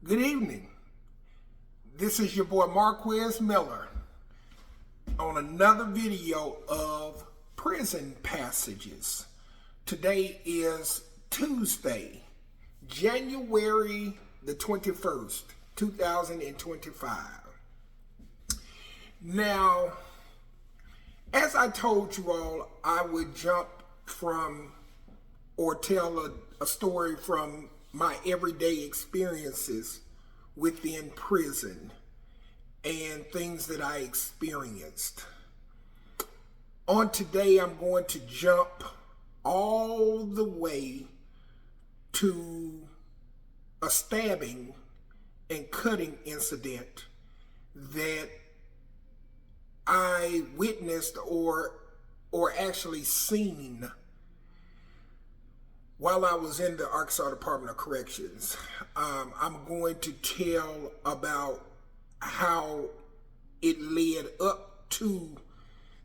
Good evening. This is your boy Marquez Miller on another video of prison passages. Today is Tuesday, January the 21st, 2025. Now, as I told you all, I would jump from or tell a story from my everyday experiences within prison and things that I experienced. On today, I'm going to jump all the way to a stabbing and cutting incident that I witnessed or actually seen while I was in the Arkansas Department of Corrections. I'm going to tell about how it led up to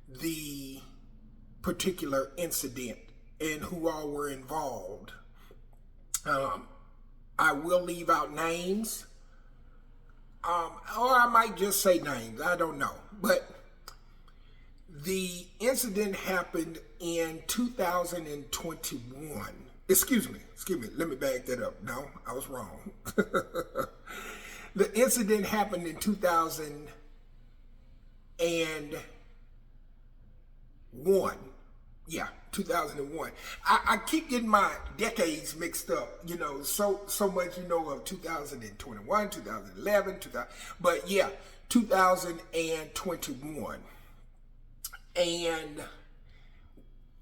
the particular incident and who all were involved. I will leave out names, or I might just say names, I don't know. But the incident happened in 2021. Excuse me, let me back that up. No, I was wrong. The incident happened in 2001. Yeah, 2001. I keep getting my decades mixed up, so much, of 2021, 2011, but yeah, 2021. And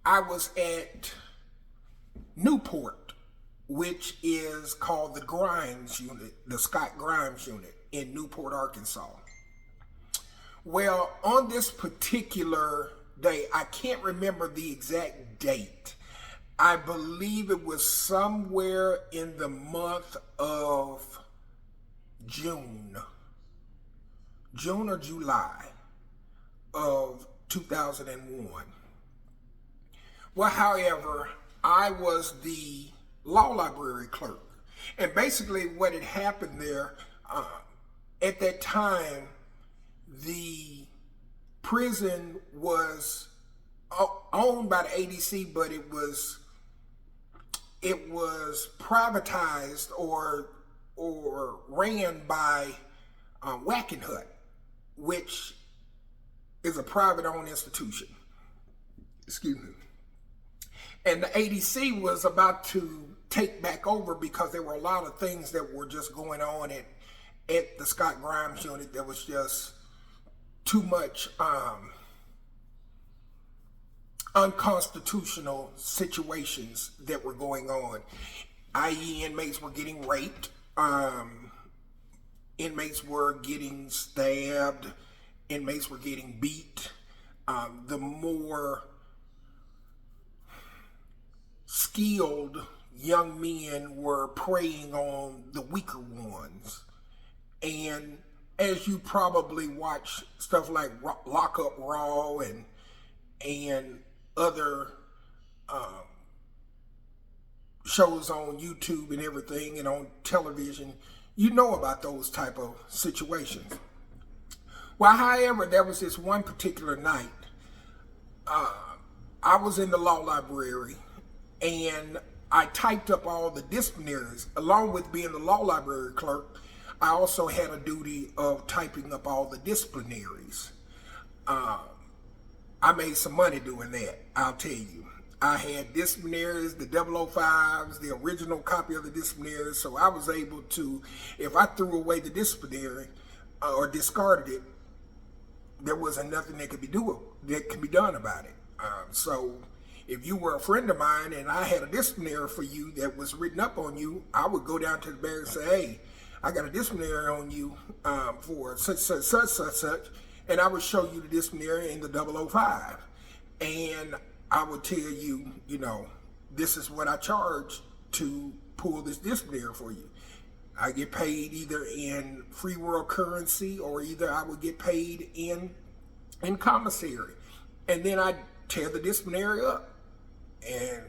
I was at Newport, which is called the Grimes Unit, the Scott Grimes Unit in Newport, Arkansas. Well, on this particular day, I can't remember the exact date. I believe it was somewhere in the month of June or July of 2001. Well, however, I was the law library clerk. And basically what had happened there, at that time, the prison was owned by the ADC, but it was privatized or ran by Wackenhut, which is a private-owned institution. Excuse me. And the ADC was about to take back over because there were a lot of things that were just going on at the Scott Grimes Unit. There was just too much unconstitutional situations that were going on, i.e. inmates were getting raped, inmates were getting stabbed, inmates were getting beat. The more skilled young men were preying on the weaker ones. And as you probably watch stuff like Lock Up Raw and other shows on YouTube and everything and on television, you know about those type of situations. Well, however, there was this one particular night, I was in the law library and I typed up all the disciplinaries. Along with being the law library clerk, I also had a duty of typing up all the disciplinaries. I made some money doing that, I'll tell you. I had disciplinaries, the 005s, the original copy of the disciplinaries, so I was able to, if I threw away the disciplinary or discarded it, there wasn't nothing that could be done about it. So if you were a friend of mine and I had a disciplinary for you that was written up on you, I would go down to the barracks and say, hey, I got a disciplinary on you for such, and I would show you the disciplinary in the 005. And I would tell you, this is what I charge to pull this disciplinary for you. I get paid either in free world currency or either I would get paid in commissary. And then I tear the disciplinary up. And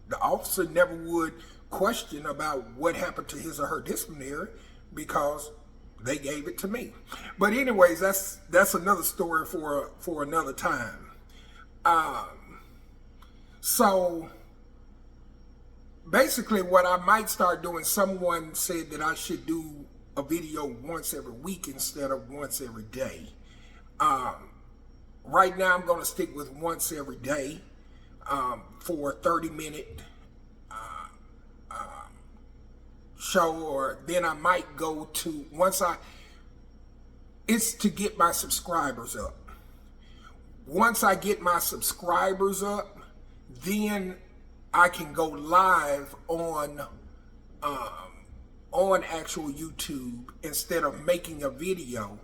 the officer never would question about what happened to his or her disciplinary because they gave it to me. But anyways, that's another story for another time. So basically what I might start doing, someone said that I should do a video once every week instead of once every day. Right now I'm going to stick with once every day for a 30-minute show, or then I might go to, it's to get my subscribers up. Once I get my subscribers up, then I can go live on actual YouTube instead of making a video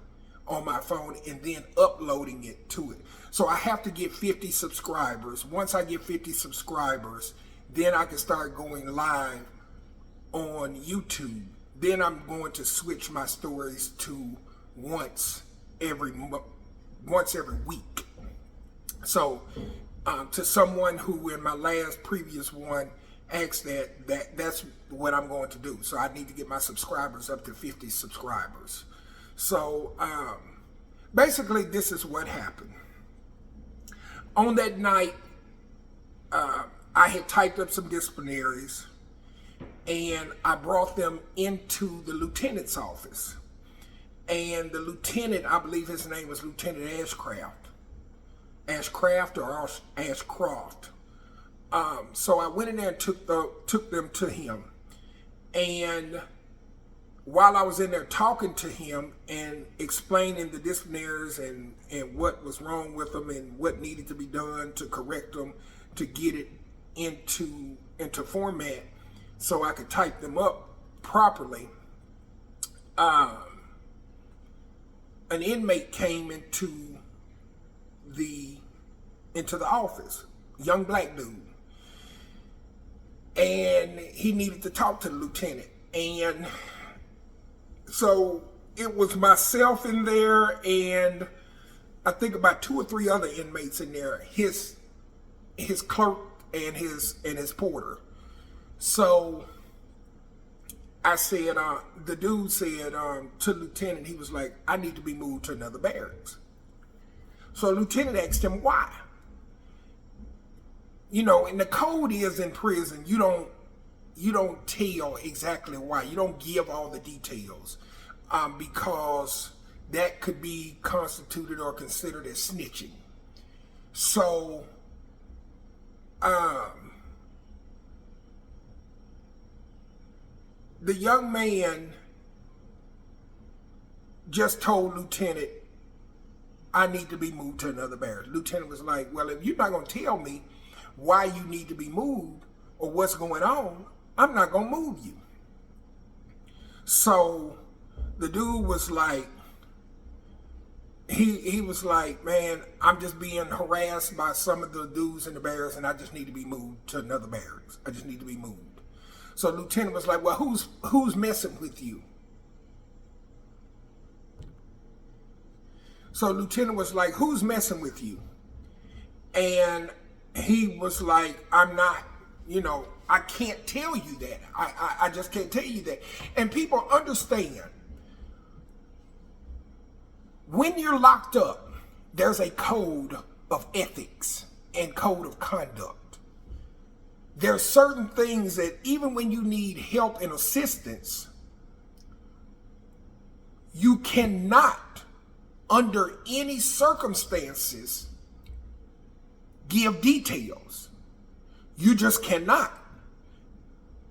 on my phone and then uploading it to it. So I have to get 50 subscribers. Once I get 50 subscribers, then I can start going live on YouTube. Then I'm going to switch my stories to once every week. So to someone who in my previous one asked that's what I'm going to do. So I need to get my subscribers up to 50 subscribers. So basically this is what happened. On that night, I had typed up some disciplinaries and I brought them into the lieutenant's office. And the lieutenant, I believe his name was Lieutenant Ashcraft or Ashcroft. So I went in there and took them to him. And while I was in there talking to him and explaining the disciplinaries and what was wrong with them and what needed to be done to correct them, to get it into format so I could type them up properly, an inmate came into the office, young black dude, and he needed to talk to the lieutenant. And so it was myself in there and I think about 2 or 3 other inmates in there, his clerk and his porter. So I said, the dude said to the lieutenant, he was like, I need to be moved to another barracks. So the lieutenant asked him why. You know, and the code is in prison, you don't tell exactly why. You don't give all the details because that could be constituted or considered as snitching. So the young man just told Lieutenant, I need to be moved to another barracks. Lieutenant was like, well, if you're not going to tell me why you need to be moved or what's going on, I'm not going to move you. So the dude was like, he was like, man, I'm just being harassed by some of the dudes in the barracks and I just need to be moved to another barracks. I just need to be moved. So Lieutenant was like, well, who's messing with you? So Lieutenant was like, who's messing with you? And he was like, I'm not, I can't tell you that. I just can't tell you that. And people understand, when you're locked up, there's a code of ethics and code of conduct. There are certain things that even when you need help and assistance, you cannot, under any circumstances, give details. You just cannot.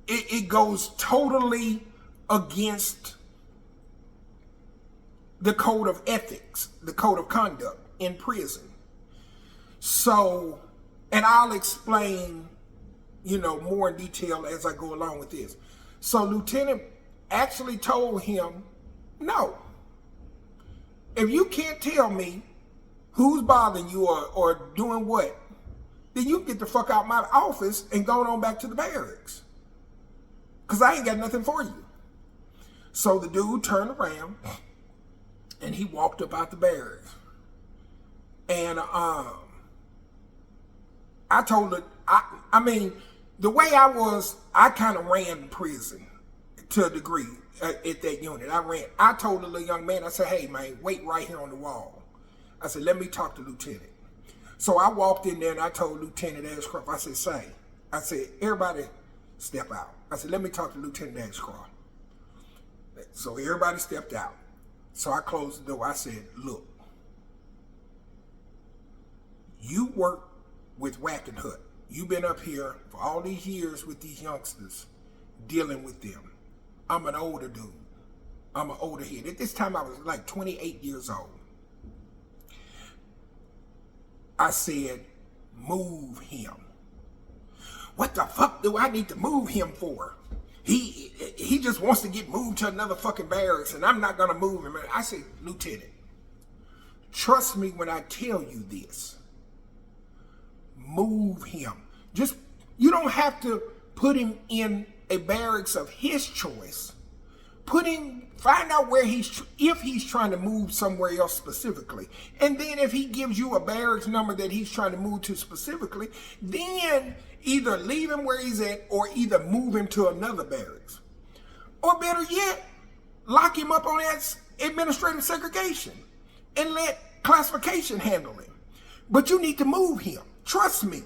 It goes totally against the code of ethics, the code of conduct in prison. So, and I'll explain, more in detail as I go along with this. So Lieutenant actually told him, no, if you can't tell me who's bothering you or doing what, then you get the fuck out my office and go on back to the barracks. Because I ain't got nothing for you. So the dude turned around and he walked up out the barracks. And I told her, The way I kind of ran the prison to a degree at that unit. I told the little young man, I said, hey man, wait right here on the wall. I said, let me talk to Lieutenant. So I walked in there and I told Lieutenant Ashcroft, I said, everybody step out. I said, let me talk to Lieutenant Ashcroft. So everybody stepped out. So I closed the door. I said, look, you work with Whack and Hut. You've been up here for all these years with these youngsters, dealing with them. I'm an older dude. I'm an older head. At this time, I was like 28 years old. I said, move him. What the fuck do I need to move him for? He just wants to get moved to another fucking barracks, and I'm not going to move him. And I said, Lieutenant, trust me when I tell you this. Move him. You don't have to put him in a barracks of his choice. Find out if he's trying to move somewhere else specifically. And then if he gives you a barracks number that he's trying to move to specifically, then either leave him where he's at or either move him to another barracks. Or better yet, lock him up on that administrative segregation and let classification handle him. But you need to move him. Trust me.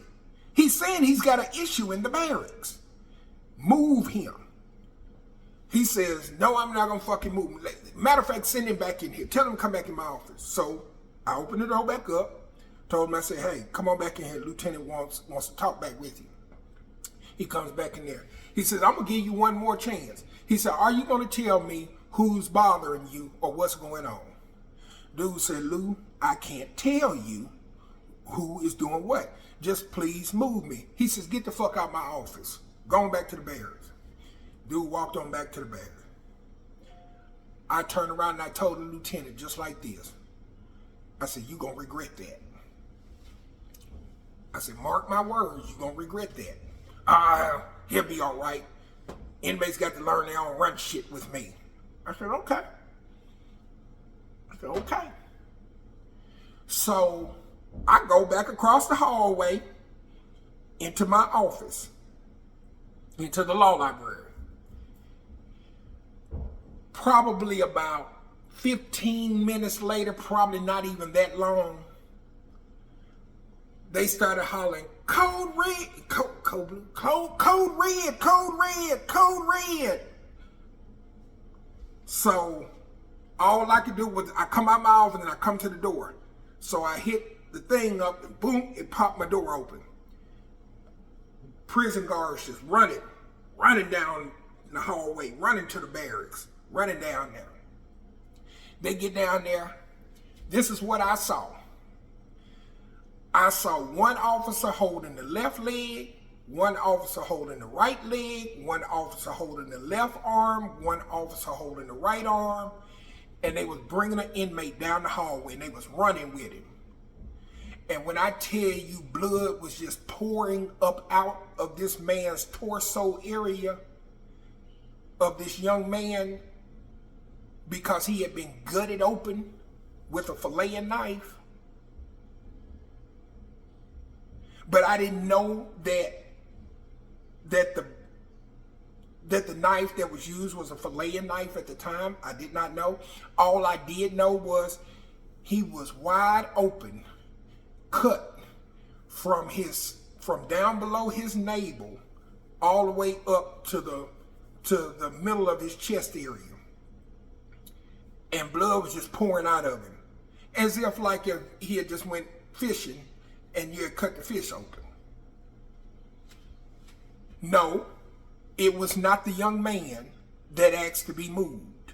He's saying he's got an issue in the barracks. Move him. He says, no, I'm not going to fucking move him. Matter of fact, send him back in here. Tell him to come back in my office. So I opened the door back up. Told him, I said, hey, come on back in here. Lieutenant wants to talk back with you. He comes back in there. He says, I'm going to give you one more chance. He said, are you going to tell me who's bothering you or what's going on? Dude said, Lou, I can't tell you who is doing what. Just please move me. He says, get the fuck out of my office. Going back to the barracks. Dude walked on back to the barracks. I turned around and I told the lieutenant just like this. I said, you gonna regret that. I said, mark my words, you gonna regret that. He'll be all right. Inmates got to learn they don't run shit with me. I said, okay. So I go back across the hallway into my office, into the law library. Probably about 15 minutes later, probably not even that long, they started hollering, code red, code blue, code red, code red, code red. So all I could do was I come out my office and I come to the door. So I hit the thing up and boom, it popped my door open. Prison guards just running down the hallway, running to the barracks, running down there. They get down there. This is what I saw. I saw one officer holding the left leg, one officer holding the right leg, one officer holding the left arm, one officer holding the right arm, and they was bringing an inmate down the hallway and they was running with him. And when I tell you blood was just pouring up out of this man's torso area of this young man because he had been gutted open with a filleting knife. But I didn't know that the knife that was used was a filleting knife at the time. I did not know. All I did know was he was wide open, cut from down below his navel all the way up to the middle of his chest area. And blood was just pouring out of him. As if like if he had just went fishing and you had cut the fish open. No, it was not the young man that asked to be moved.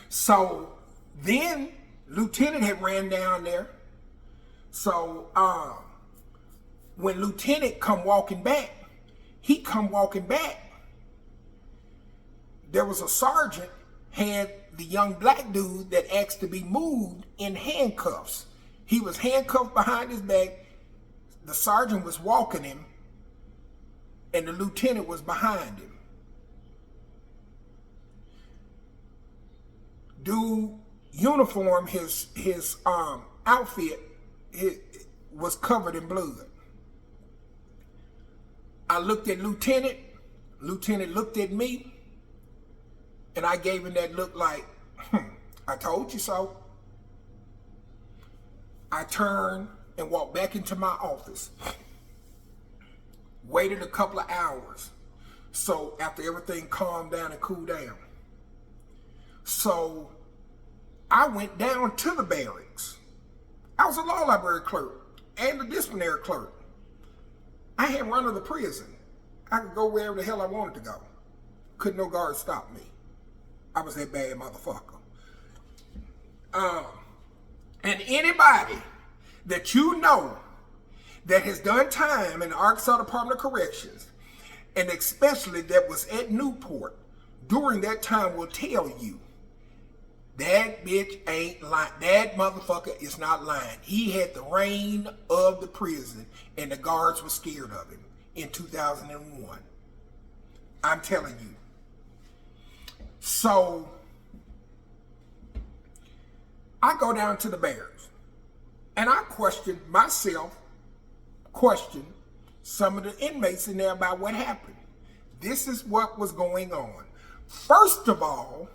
So then Lieutenant had ran down there. So when Lieutenant come walking back, there was a sergeant had the young black dude that asked to be moved in handcuffs. He was handcuffed behind his back. The sergeant was walking him, and the lieutenant was behind him. Dude, uniform, his outfit was covered in blood. I looked at Lieutenant. Lieutenant looked at me, and I gave him that look like, I told you so. I turned and walked back into my office. Waited a couple of hours. So after everything calmed down and cooled down. So I went down to the barracks. I was a law library clerk and a disciplinary clerk. I had run of the prison. I could go wherever the hell I wanted to go. Couldn't no guard stop me. I was that bad motherfucker. And anybody that you know that has done time in the Arkansas Department of Corrections, and especially that was at Newport during that time, will tell you that bitch ain't lying. That motherfucker is not lying. He had the reign of the prison, and the guards were scared of him in 2001. I'm telling you. So I go down to the barracks, and I question myself, question some of the inmates in there about what happened. This is what was going on. First of all,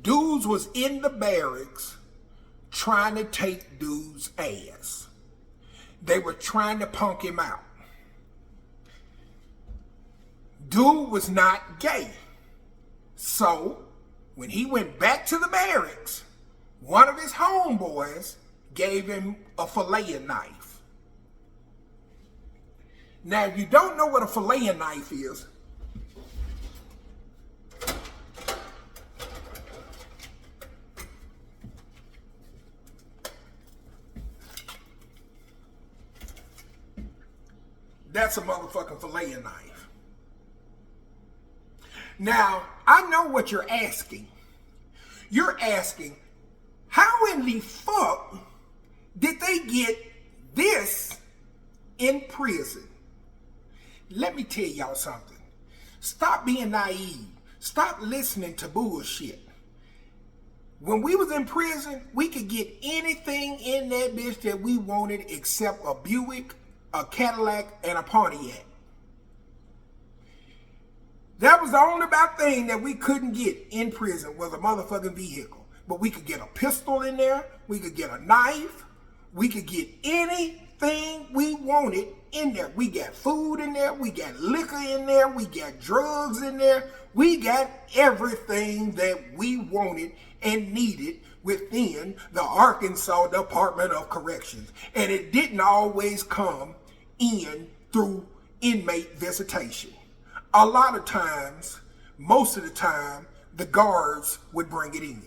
dudes was in the barracks trying to take dude's ass. They were trying to punk him out. Dude was not gay. So when he went back to the barracks, one of his homeboys gave him a filleting knife. Now, if you don't know what a filleting knife is, that's a motherfucking filleting knife. Now, I know what you're asking. You're asking, how in the fuck did they get this in prison? Let me tell y'all something. Stop being naive. Stop listening to bullshit. When we was in prison, we could get anything in that bitch that we wanted except a Buick, a Cadillac, and a Pontiac. That was the only about thing that we couldn't get in prison was a motherfucking vehicle. But we could get a pistol in there. We could get a knife. We could get anything we wanted in there. We got food in there. We got liquor in there. We got drugs in there. We got everything that we wanted and needed within the Arkansas Department of Corrections. And it didn't always come in through inmate visitation. A lot of times, most of the time, the guards would bring it in.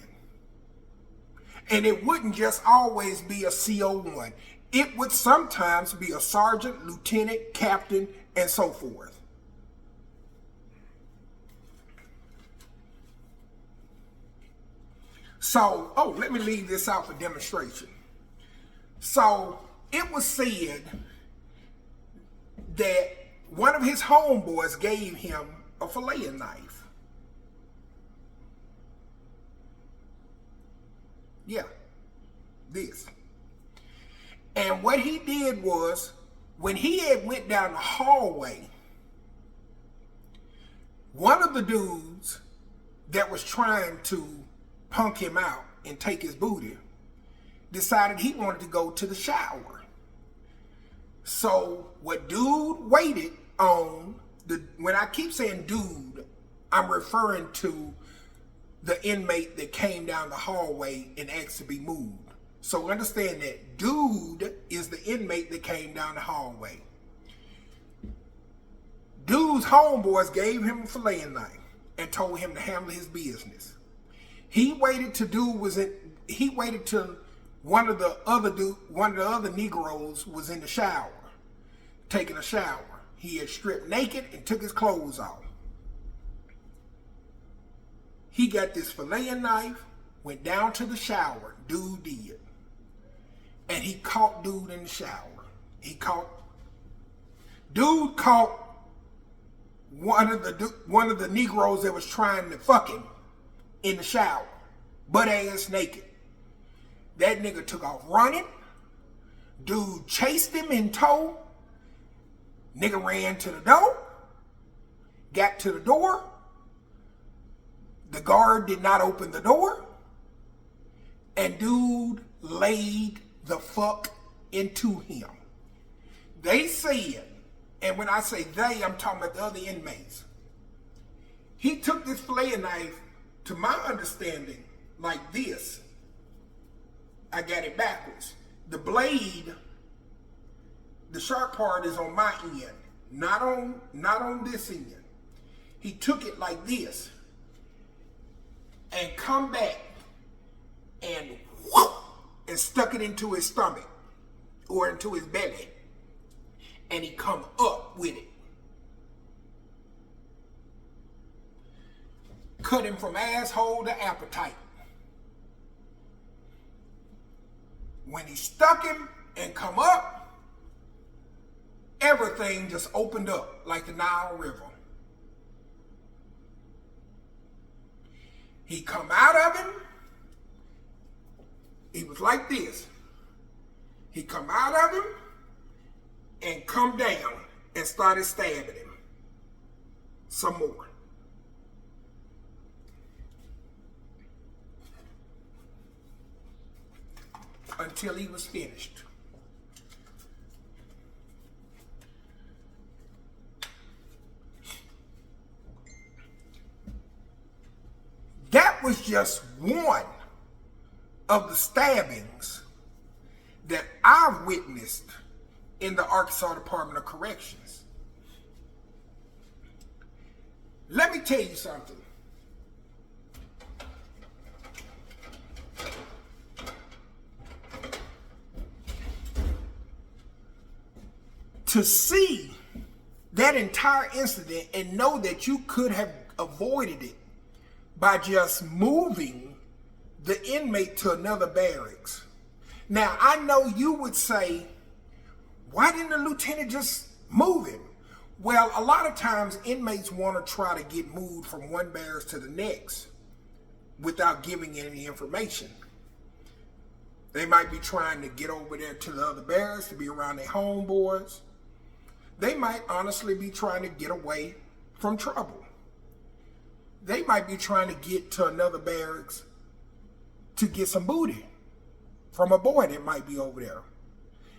And it wouldn't just always be a CO1. It would sometimes be a sergeant, lieutenant, captain, and so forth. So, let me leave this out for demonstration. So, it was said that one of his homeboys gave him a filleting knife. Yeah, this. And what he did was, when he had went down the hallway, one of the dudes that was trying to punk him out and take his booty decided he wanted to go to the shower. So what dude waited on, when I keep saying dude, I'm referring to the inmate that came down the hallway and asked to be moved. So understand that dude is the inmate that came down the hallway. Dude's homeboys gave him a filleting knife and told him to handle his business. He waited till one of the other Negroes was in the shower, taking a shower. He had stripped naked and took his clothes off. He got this filleting knife, went down to the shower, dude did. And he caught dude in the shower. Dude caught one of the Negroes that was trying to fuck him in the shower, butt ass naked. That nigga took off running. Dude chased him in tow. Nigga ran to the door, got to the door. The guard did not open the door, and dude laid the fuck into him. They said, and when I say they, I'm talking about the other inmates. He took this fillet knife, to my understanding, like this. I got it backwards. The blade, the sharp part is on my end, not on this end. He took it like this and come back and whoop, and stuck it into his stomach or into his belly, and he come up with it. Cut him from asshole to appetite. When he stuck him and come up, everything just opened up like the Nile River. He come out of him, he was like this. He come out of him and come down and started stabbing him some more. Until he was finished. That was just one of the stabbings that I've witnessed in the Arkansas Department of Corrections. Let me tell you something. To see that entire incident and know that you could have avoided it by just moving the inmate to another barracks. Now, I know you would say, why didn't the lieutenant just move him? Well, a lot of times inmates want to try to get moved from one barracks to the next without giving any information. They might be trying to get over there to the other barracks to be around their homeboys. They might honestly be trying to get away from trouble. They might be trying to get to another barracks to get some booty from a boy that might be over there.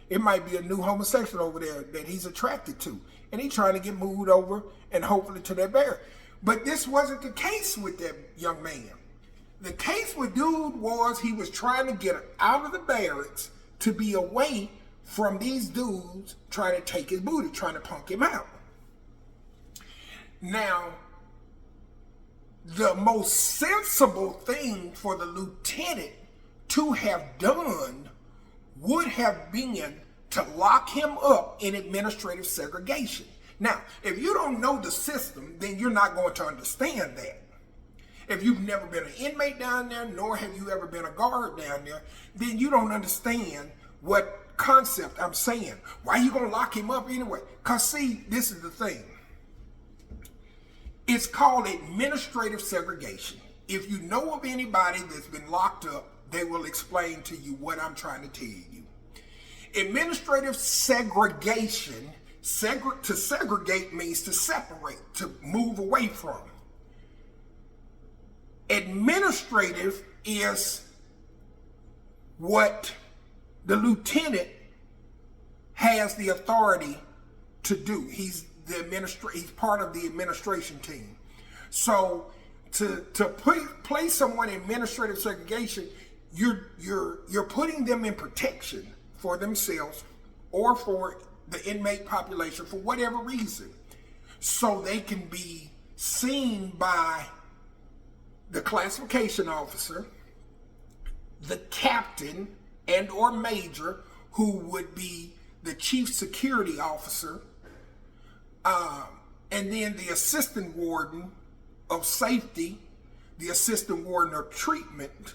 It might be a new homosexual over there that he's attracted to, and he's trying to get moved over and hopefully to that barracks. But this wasn't the case with that young man. The case with dude was he was trying to get out of the barracks to be away from these dudes trying to take his booty, trying to punk him out. Now, the most sensible thing for the lieutenant to have done would have been to lock him up in administrative segregation. Now, if you don't know the system, then you're not going to understand that. If you've never been an inmate down there, nor have you ever been a guard down there, then you don't understand what concept I'm saying. Why are you going to lock him up anyway? Because see, this is the thing. It's called administrative segregation. If you know of anybody that's been locked up, they will explain to you what I'm trying to tell you. Administrative segregation, to segregate means to separate, to move away from. Administrative is what the lieutenant has the authority to do. He's part of the administration team. So to place someone in administrative segregation, you're putting them in protection for themselves or for the inmate population for whatever reason, so they can be seen by the classification officer, the captain and or major, who would be the chief security officer, and then the assistant warden of safety, the assistant warden of treatment,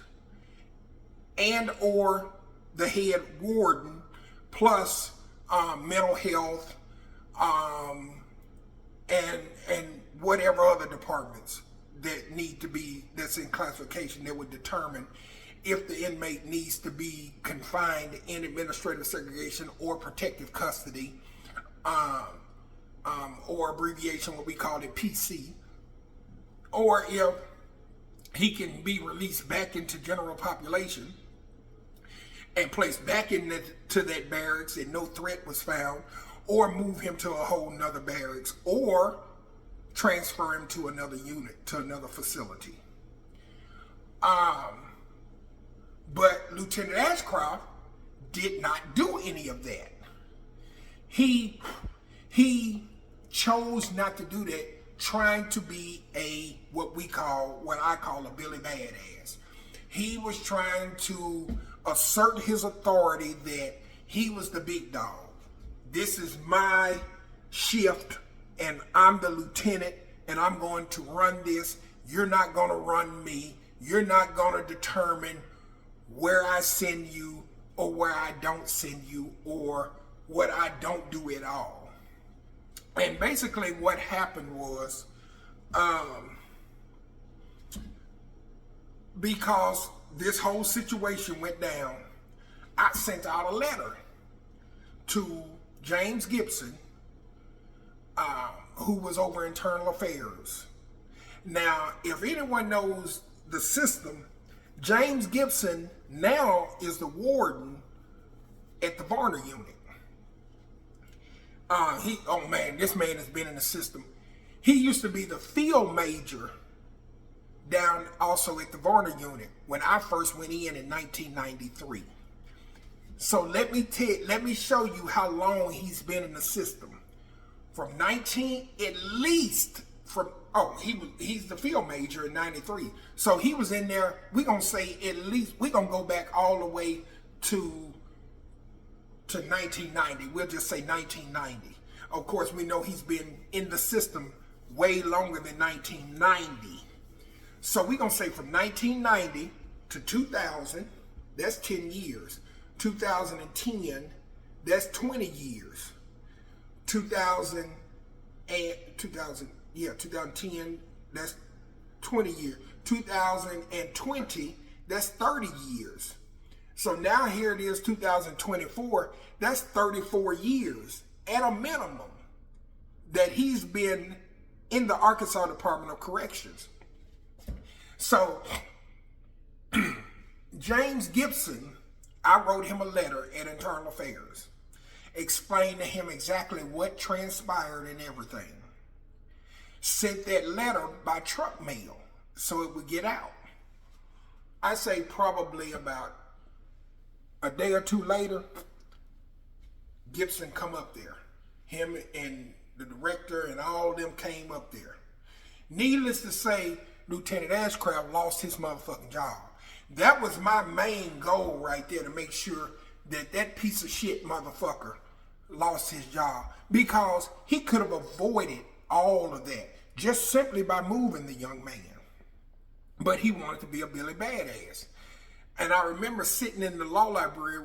and or the head warden, plus mental health, and whatever other departments that need to be, that's in classification, that would determine if the inmate needs to be confined in administrative segregation or protective custody. or abbreviation, what we call it, PC, or if he can be released back into general population and placed back into that barracks and no threat was found, or move him to a whole nother barracks, or transfer him to another unit, to another facility. But Lieutenant Ashcroft did not do any of that. He chose not to do that, trying to be what I call a Billy Badass. He was trying to assert his authority that he was the big dog. This is my shift, and I'm the lieutenant, and I'm going to run this. You're not going to run me. You're not going to determine where I send you or where I don't send you or what I don't do at all. And basically what happened was, because this whole situation went down, I sent out a letter to James Gibson, who was over internal affairs. Now, if anyone knows the system, James Gibson now is the warden at the Varner unit. Oh man, this man has been in the system. He used to be the field major down also at the Varner unit when I first went in 1993. So let me show you how long he's been in the system. He's the field major in 93. So he was in there, we're going to go back all the way to 1990. We'll just say 1990. Of course, we know he's been in the system way longer than 1990. So we're going to say from 1990 to 2000, that's 10 years. 2010, that's 20 years. 2010, that's 20 years. 2020, that's 30 years. So now here it is, 2024, that's 34 years at a minimum that he's been in the Arkansas Department of Corrections. So James Gibson, I wrote him a letter at Internal Affairs, explained to him exactly what transpired and everything. Sent that letter by truck mail so it would get out. I say probably about a day or two later, Gibson come up there. Him and the director and all of them came up there. Needless to say, Lieutenant Ashcroft lost his motherfucking job. That was my main goal right there, to make sure that that piece of shit motherfucker lost his job, because he could have avoided all of that just simply by moving the young man. But he wanted to be a Billy Badass. And I remember sitting in the law library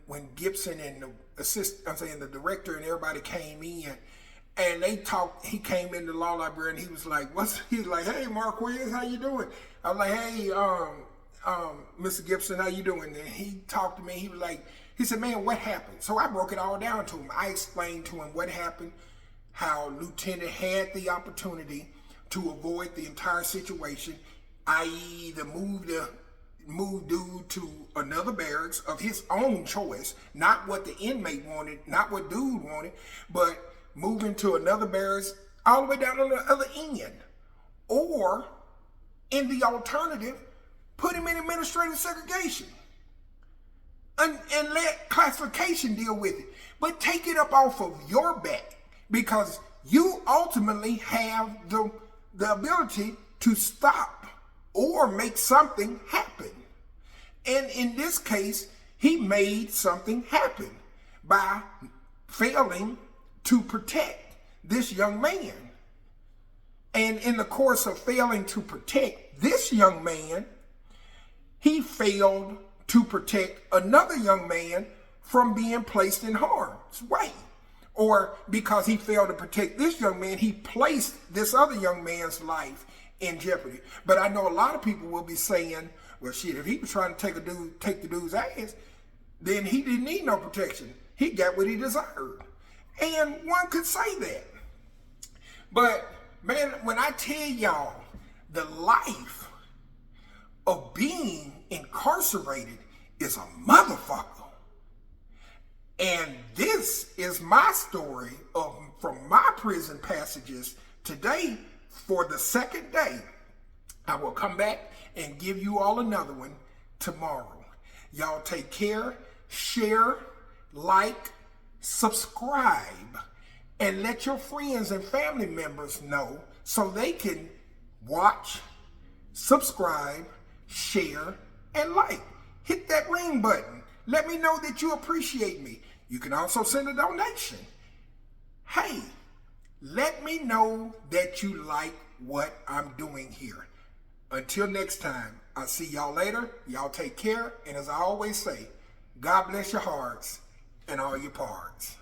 when Gibson and the director and everybody came in, and they talked. He came in the law library and he was like, he's like, "Hey, Marquez, how you doing?" I was like, "Hey, Mr. Gibson, how you doing?" And he talked to me. He said, "Man, what happened?" So I broke it all down to him. I explained to him what happened, how Lieutenant had the opportunity to avoid the entire situation, i.e. to move dude to another barracks of his own choice, not what the inmate wanted, not what dude wanted, but moving to another barracks all the way down on the other end. Or, in the alternative, put him in administrative segregation and let classification deal with it. But take it up off of your back, because you ultimately have the ability to stop or make something happen. And in this case, he made something happen by failing to protect this young man. And in the course of failing to protect this young man, he failed to protect another young man from being placed in harm's way. Or because he failed to protect this young man, he placed this other young man's life in jeopardy. But I know a lot of people will be saying, well, shit, if he was trying to take the dude's ass, then he didn't need no protection. He got what he deserved. And one could say that. But man, when I tell y'all the life of being incarcerated is a motherfucker. And this is my story from my prison passages today for the second day. I will come back and give you all another one tomorrow. Y'all take care, share, like, subscribe, and let your friends and family members know so they can watch, subscribe, share, and like. Hit that ring button. Let me know that you appreciate me. You can also send a donation. Hey, let me know that you like what I'm doing here. Until next time, I'll see y'all later. Y'all take care. And as I always say, God bless your hearts and all your parts.